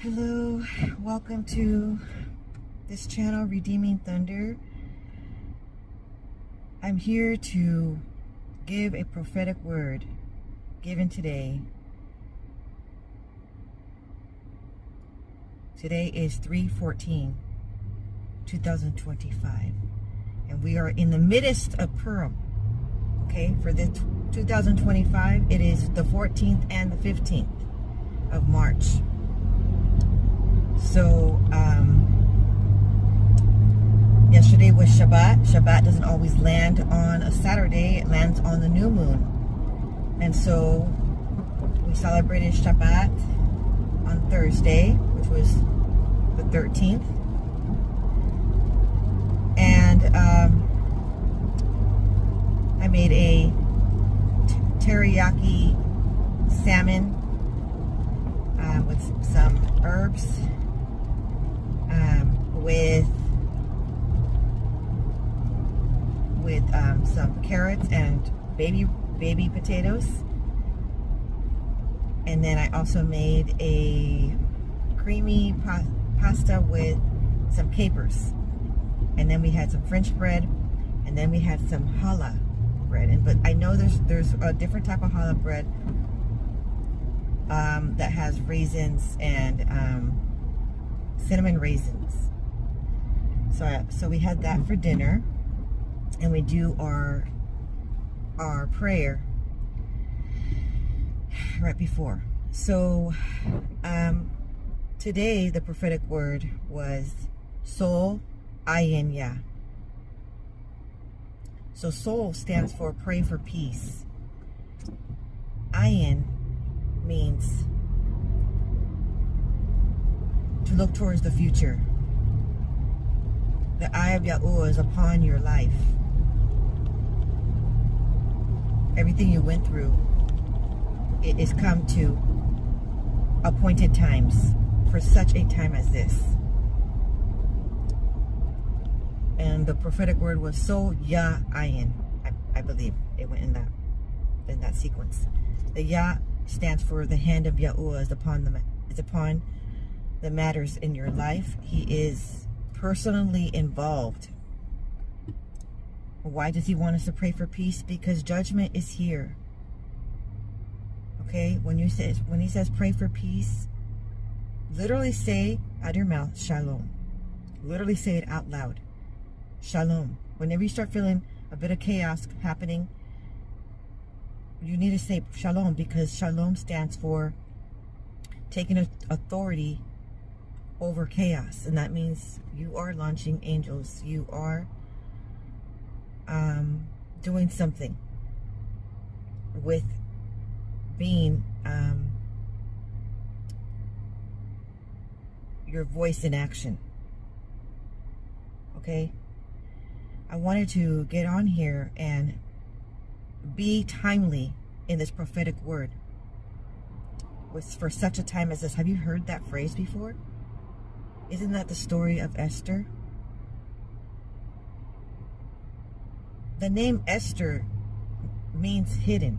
Hello, welcome to this channel, Redeeming Thunder. I'm here to give a prophetic word given today. Today is 3/14/2025, and we are in the midst of Purim. Okay, for this 2025, it is the 14th and the 15th of March. So, yesterday was Shabbat. Shabbat doesn't always land on a Saturday. It lands on the new moon. And so, we celebrated Shabbat on Thursday, which was the 13th. And I made a teriyaki salmon with some herbs. With some carrots and baby potatoes, and then I also made a creamy pasta with some capers, and then we had some French bread, and then we had some challah bread. But I know there's a different type of challah bread that has raisins and cinnamon raisins. So we had that for dinner, and we do our prayer right before. So today the prophetic word was Sol Ayin Yah. So Sol stands for pray for peace. Ayin means to look towards the future. The eye of Yahuah is upon your life. Everything you went through, it is come to appointed times for such a time as this. And the prophetic word was So Yah Ayin. I believe it went in that sequence. The Yah stands for the hand of Yahuah is upon the matters in your life. He is personally involved. Why does he want us to pray for peace? Because judgment is here. Okay, when he says pray for peace, literally say out of your mouth, Shalom. Literally say it out loud. Shalom. Whenever you start feeling a bit of chaos happening, you need to say Shalom, because Shalom stands for taking authority over chaos, and that means you are launching angels. You are doing something with being your voice in action. Okay, I wanted to get on here and be timely in this prophetic word was for such a time as this. Have you heard that phrase before? Isn't that the story of Esther? The name Esther means hidden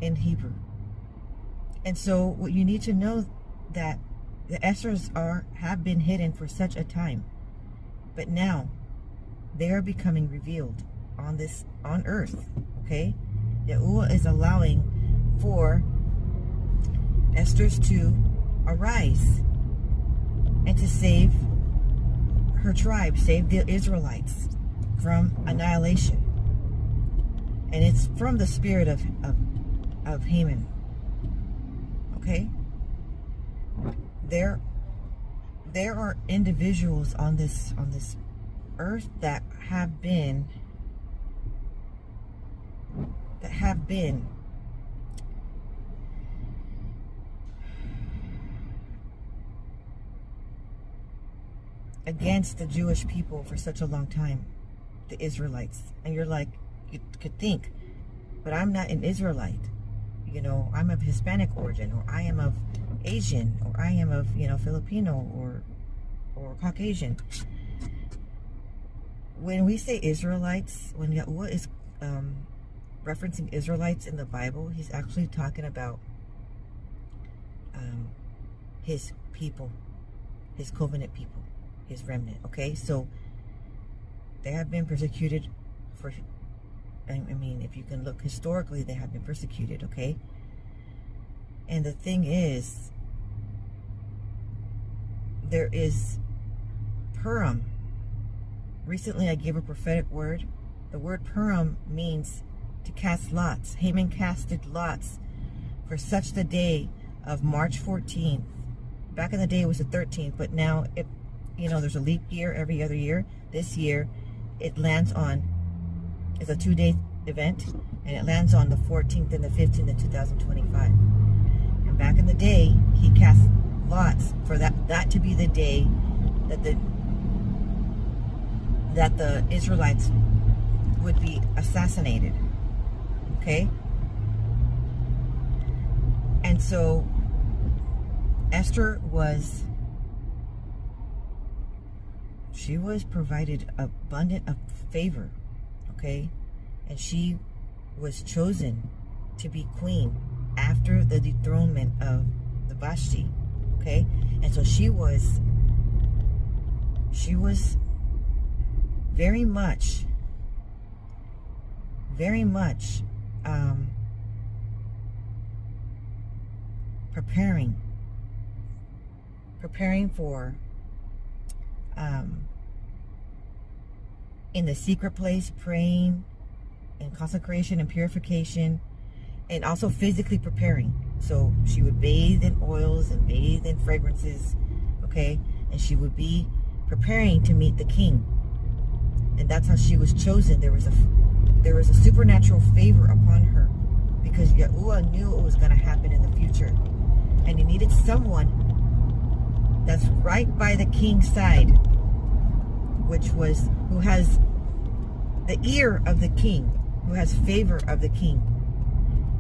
in Hebrew. And so what you need to know, that the Esthers have been hidden for such a time. But now they are becoming revealed on earth. Okay? Yahuah is allowing for Esthers to arise and to save her tribe, save the Israelites from annihilation. And it's from the spirit of Haman. Okay? There are individuals on this earth that have been against the Jewish people for such a long time, the Israelites. And you're like, you could think, but I'm not an Israelite. You know, I'm of Hispanic origin, or I am of Asian, or I am of, Filipino or Caucasian. When we say Israelites, when Yahuah is referencing Israelites in the Bible, he's actually talking about his people, his covenant people, his remnant. Okay, so they have been persecuted for, I mean, if you can look historically, they have been persecuted. Okay, and the thing is, there is Purim. Recently I gave a prophetic word. The word Purim means to cast lots. Haman casted lots for such the day of March 14th. Back in the day it was the 13th, but now it, there's a leap year every other year. This year it lands on, it's a 2-day event, and it lands on the 14th and the 15th of 2025. And back in the day he cast lots for that to be the day that the Israelites would be assassinated. Okay? And so Esther was provided abundant of favor. Okay? And she was chosen to be queen after the dethronement of the Vashti. Okay? And so she was very much preparing for in the secret place, praying and consecration and purification, and also physically preparing. So she would bathe in oils and bathe in fragrances, okay, and she would be preparing to meet the king. And that's how she was chosen. There was a supernatural favor upon her, because Yahuah knew it was going to happen in the future, and he needed someone that's right by the king's side, who has the ear of the king, who has favor of the king.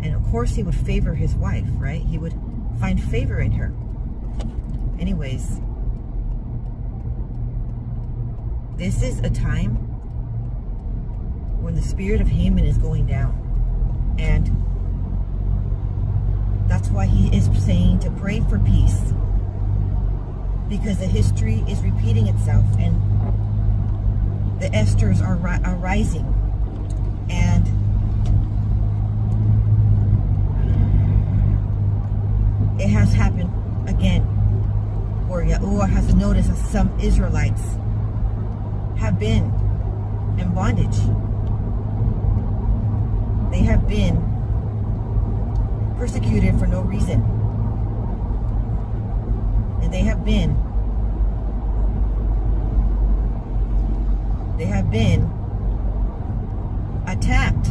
And of course he would favor his wife, right? He would find favor in her. Anyways, this is a time when the spirit of Haman is going down. And that's why he is saying to pray for peace, because the history is repeating itself, and the Esthers are rising. And it has happened again, where Yahuah has noticed that some Israelites have been in bondage. They have been persecuted for no reason. And they have been attacked.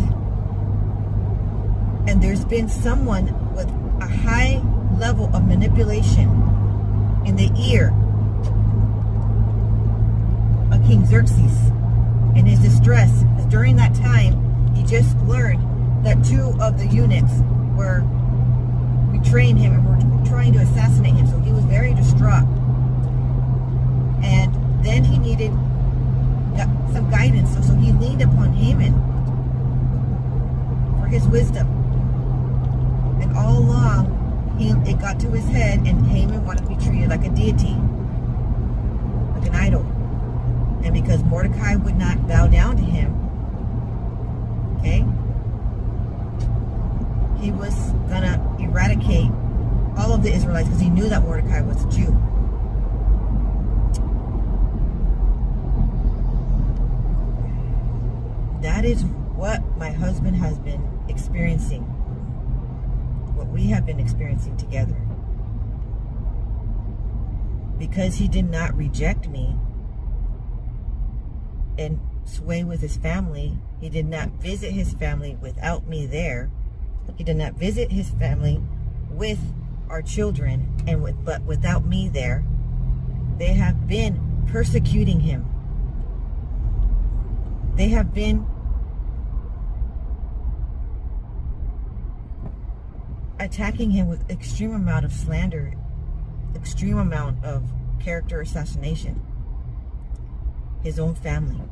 And there's been someone with a high level of manipulation in the ear of King Xerxes in his distress. Because during that time, he just learned that 2 of the eunuchs were betraying him and were trying to assassinate him. So he was very distraught. And then he needed some guidance. So he leaned upon Haman for his wisdom. And all along, it got to his head, and Haman wanted to be treated like a deity, like an idol. And because Mordecai would not bow down to him, okay, he was gonna eradicate all of the Israelites, because he knew that Mordecai was a Jew. That is what my husband has been experiencing, what we have been experiencing together. Because he did not reject me and sway with his family, he did not visit his family without me there. He did not visit his family with our children but without me there. They have been persecuting him. They have been attacking him with extreme amount of slander, extreme amount of character assassination. His own family.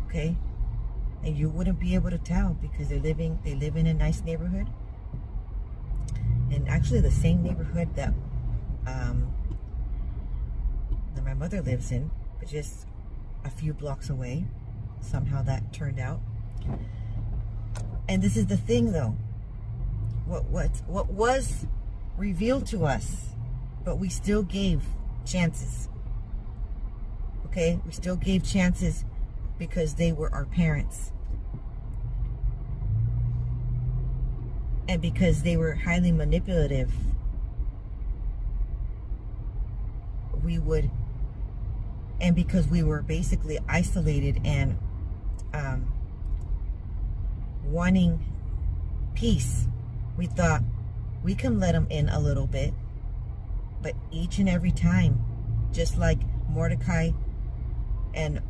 Okay? And you wouldn't be able to tell, because they live in a nice neighborhood. in actually the same neighborhood that my mother lives in, but just a few blocks away. Somehow that turned out. And this is the thing, though. What was revealed to us, but we still gave chances. Okay, we still gave chances because they were our parents. And because they were highly manipulative, and because we were basically isolated and wanting peace, we thought we can let them in a little bit. But each and every time, just like Mordecai and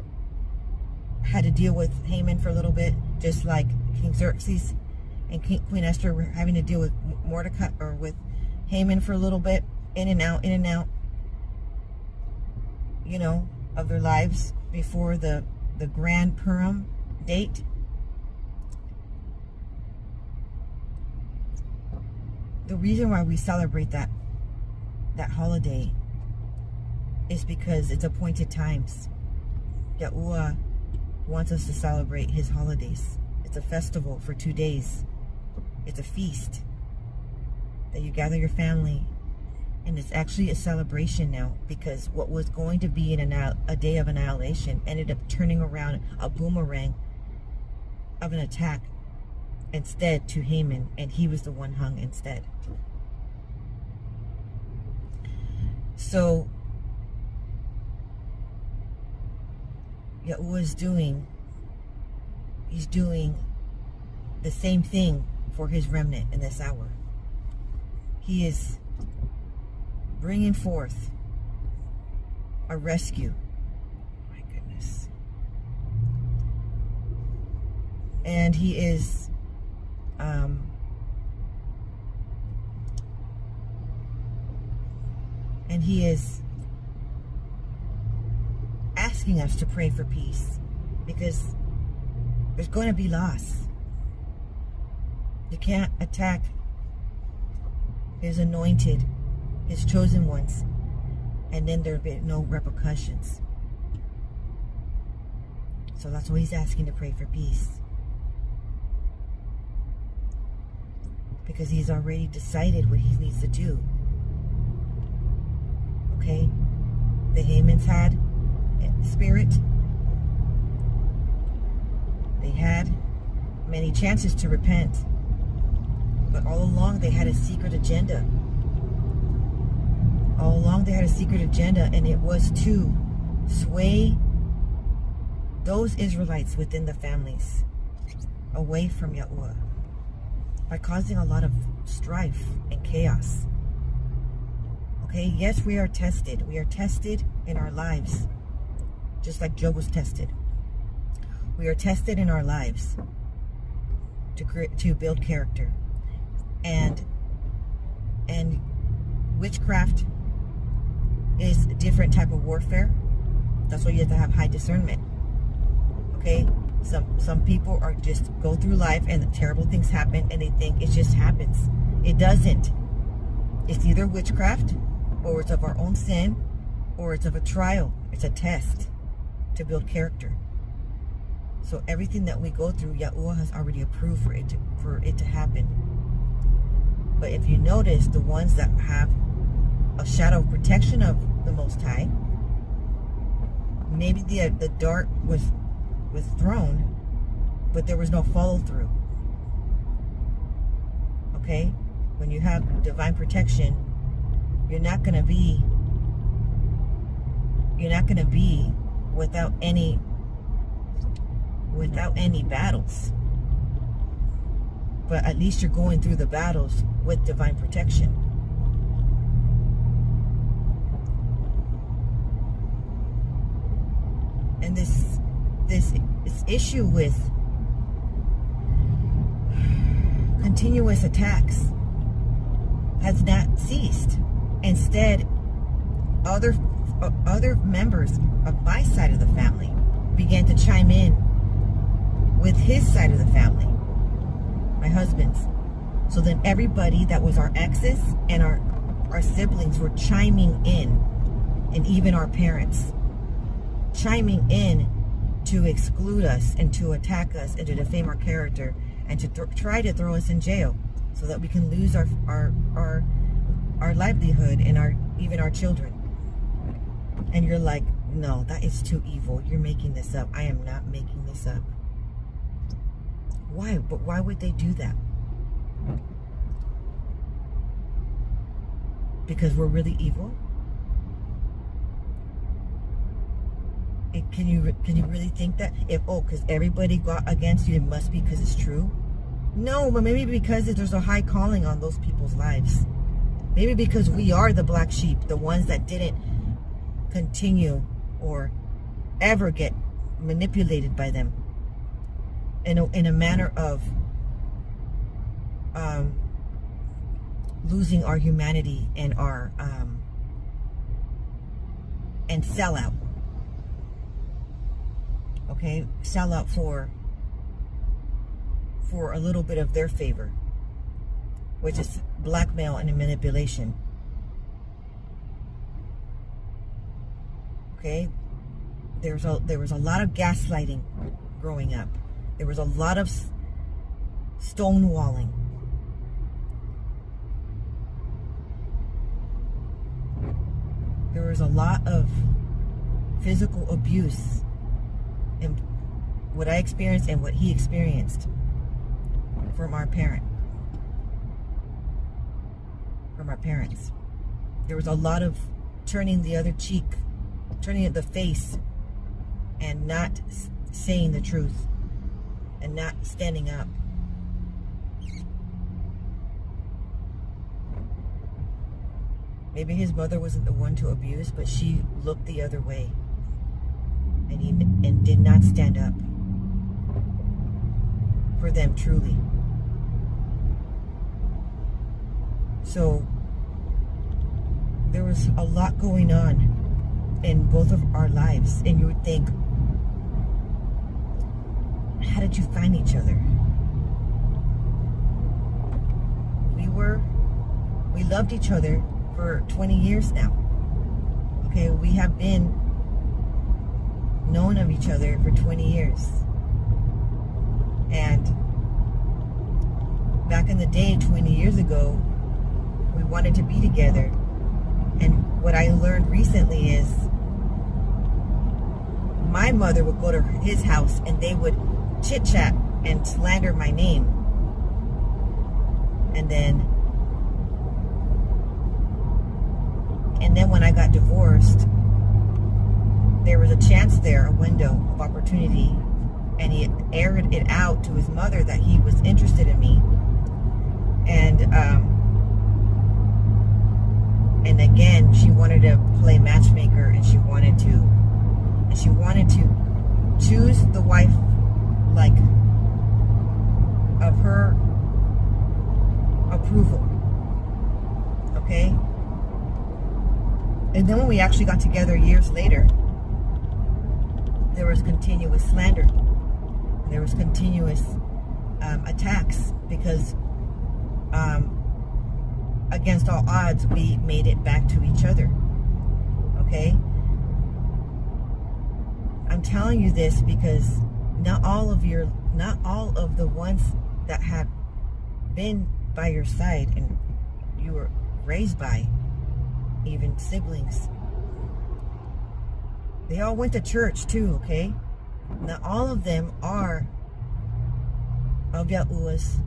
had to deal with Haman for a little bit, just like King Xerxes and Queen Esther were having to deal with Mordecai or with Haman for a little bit, in and out, you know, of their lives before the grand Purim date. The reason why we celebrate that holiday is because it's appointed times. Yahuah wants us to celebrate his holidays. It's a festival for 2 days. It's a feast that you gather your family, and it's actually a celebration now, because what was going to be a day of annihilation ended up turning around a boomerang of an attack instead to Haman, and he was the one hung instead. So Yahuah he's doing the same thing for his remnant in this hour. He is bringing forth a rescue. My goodness. And he is asking us to pray for peace, because there's going to be loss. You can't attack his anointed, his chosen ones, and then there'll be no repercussions. So that's why he's asking to pray for peace, because he's already decided what he needs to do. Okay? The Hamans had spirit. They had many chances to repent, but all along they had a secret agenda. All along they had a secret agenda, and it was to sway those Israelites within the families away from Yahuah by causing a lot of strife and chaos. Okay, yes, we are tested. We are tested in our lives, just like Job was tested. We are tested in our lives to build character, and witchcraft is a different type of warfare. That's why you have to have high discernment. Okay, some people are just go through life and terrible things happen, and they think it just happens. It doesn't. It's either witchcraft, or it's of our own sin, or it's of a trial. It's a test to build character. So everything that we go through, Yahuah has already approved for it to happen. But if you notice, the ones that have a shadow of protection of the Most High, maybe the dart was thrown, but there was no follow through. Okay, when you have divine protection, you're not going to be without any battles. But at least you're going through the battles with divine protection. And this issue with continuous attacks has not ceased. Instead, other members of my side of the family began to chime in with his side of the family, my husband's. So then everybody that was our exes and our siblings were chiming in, and even our parents chiming in to exclude us and to attack us and to defame our character and to try to throw us in jail so that we can lose our livelihood and even our children. And you're like, no, that is too evil. You're making this up. I am not making this up. Why? But why would they do that? Because we're really evil? Can you really think that? Because everybody got against you, it must be because it's true? No, but maybe because there's a high calling on those people's lives. Maybe because we are the black sheep, the ones that didn't continue or ever get manipulated by them in a manner of losing our humanity and our and sell out. Okay, sell out for a little bit of their favor, which is blackmail and manipulation. Okay, there was a lot of gaslighting growing up. There was a lot of stonewalling. There was a lot of physical abuse, and what I experienced and what he experienced from our parents. There was a lot of turning the other cheek, turning the face, and not saying the truth, and not standing up. Maybe his mother wasn't the one to abuse, but she looked the other way, and did not stand up for them truly. So there was a lot going on in both of our lives, and you would think, how did you find each other? We loved each other for 20 years now. Okay, we have been known of each other for 20 years. And back in the day, 20 years ago, we wanted to be together. And what I learned recently is my mother would go to his house and they would chit-chat and slander my name. And then when I got divorced, there was a chance there, a window of opportunity, and he aired it out to his mother that he was interested in me. And again, she wanted to play matchmaker, and she wanted to choose the wife like of her approval. Okay? And then when we actually got together years later, there was continuous slander. There was continuous attacks because against all odds, we made it back to each other. Okay? I'm telling you this because not all of the ones that have been by your side and you were raised by, even siblings, they all went to church too, okay? Not all of them are of Yahuah's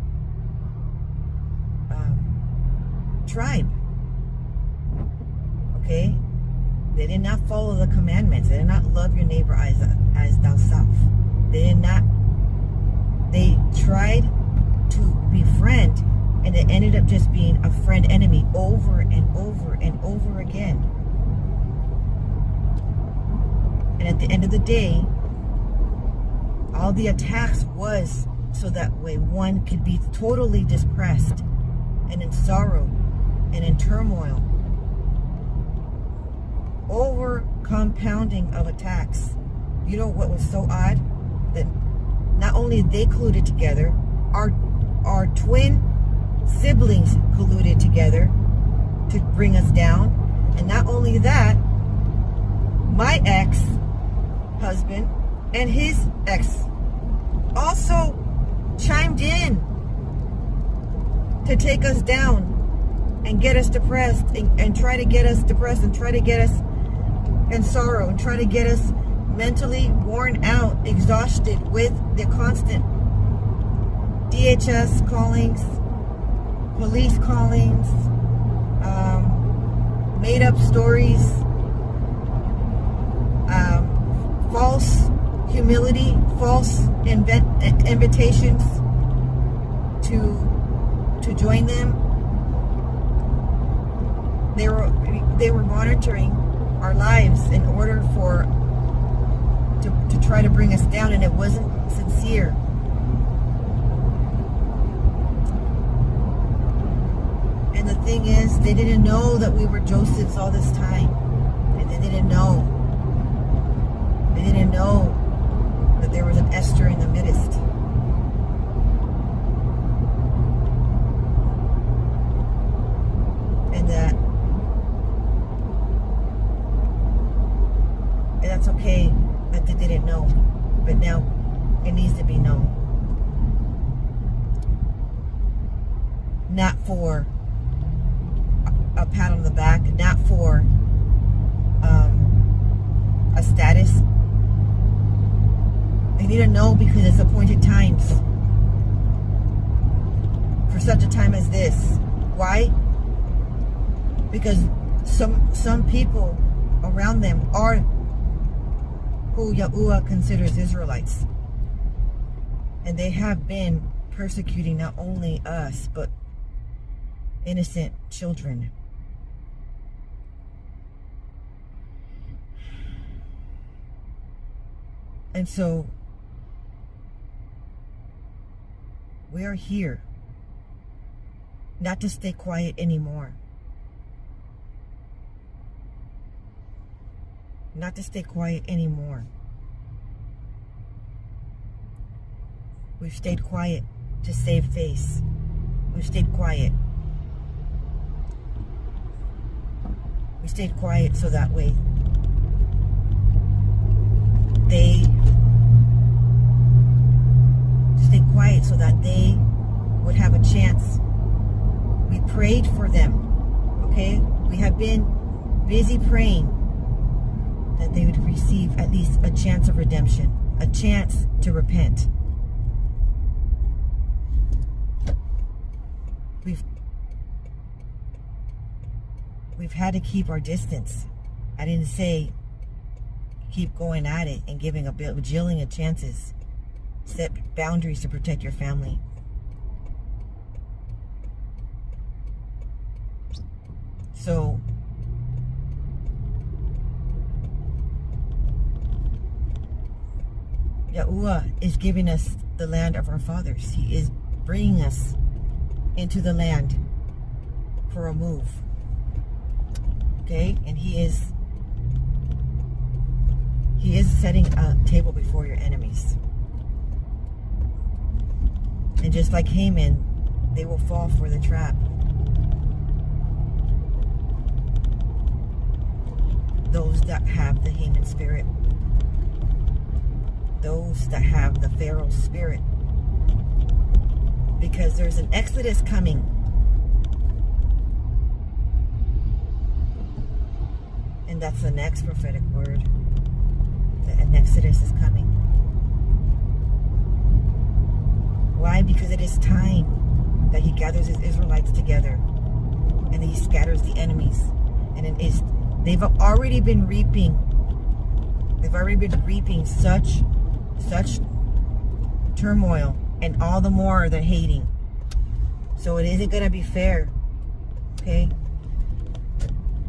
tribe, okay? They did not follow the commandments. They did not love your neighbor as thyself. They tried to befriend, and it ended up just being a friend-enemy over and over and over again. And at the end of the day, all the attacks was so that way one could be totally depressed and in sorrow and in turmoil. Over compounding of attacks. You know what was so odd? That not only they colluded together, our twin siblings colluded together to bring us down. And not only that, my ex-husband and his ex also chimed in to take us down and get us depressed and try to get us depressed and try to get us in sorrow and try to get us mentally worn out, exhausted with the constant DHS callings, police callings, made up stories, false humility, false invitations to join them. They were monitoring our lives in order to try to bring us down, and it wasn't sincere. And the thing is, they didn't know that we were Josephs all this time. And they didn't know. They didn't know that there was an Esther in the midst. And that's okay that they didn't know. But now it needs to be known. Not for a pat on the back, not for a status. They need to know because it's appointed times for such a time as this. Why? Because some people around them are who Yahuah considers Israelites, and they have been persecuting not only us but innocent children. And so we are here not to stay quiet anymore. Not to stay quiet anymore. We've stayed quiet to save face. We've stayed quiet. We stayed quiet so that way they stay quiet so that they would have a chance. We prayed for them, okay? We have been busy praying that they would receive at least a chance of redemption, a chance to repent. We've had to keep our distance. I didn't say keep going at it and giving a bajillion of chances. Set boundaries to protect your family. So Yahuah is giving us the land of our fathers. He is bringing us into the land for a move. Okay? And he is setting a table before your enemies. And just like Haman, they will fall for the trap. Those that have the Haman spirit. Those that have the Pharaoh spirit. Because there's an exodus coming. And that's the next prophetic word. An exodus is coming. Why? Because it is time that he gathers his Israelites together and he scatters the enemies. And it is, they've already been reaping. They've already been reaping such turmoil, and all the more the hating. So it isn't going to be fair. Okay?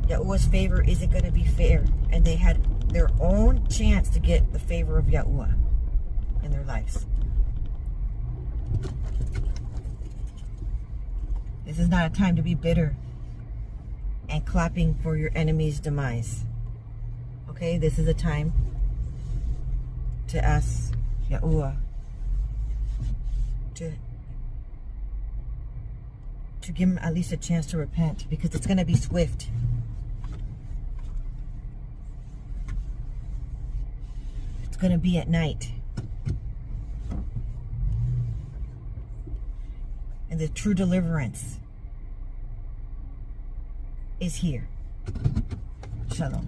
Yahuah's favor isn't going to be fair. And they had their own chance to get the favor of Yahuah in their lives. This is not a time to be bitter and clapping for your enemy's demise. Okay? This is a time to ask Yahuah to to give them at least a chance to repent, because it's going to be swift. It's going to be at night. And the true deliverance is here. Shalom.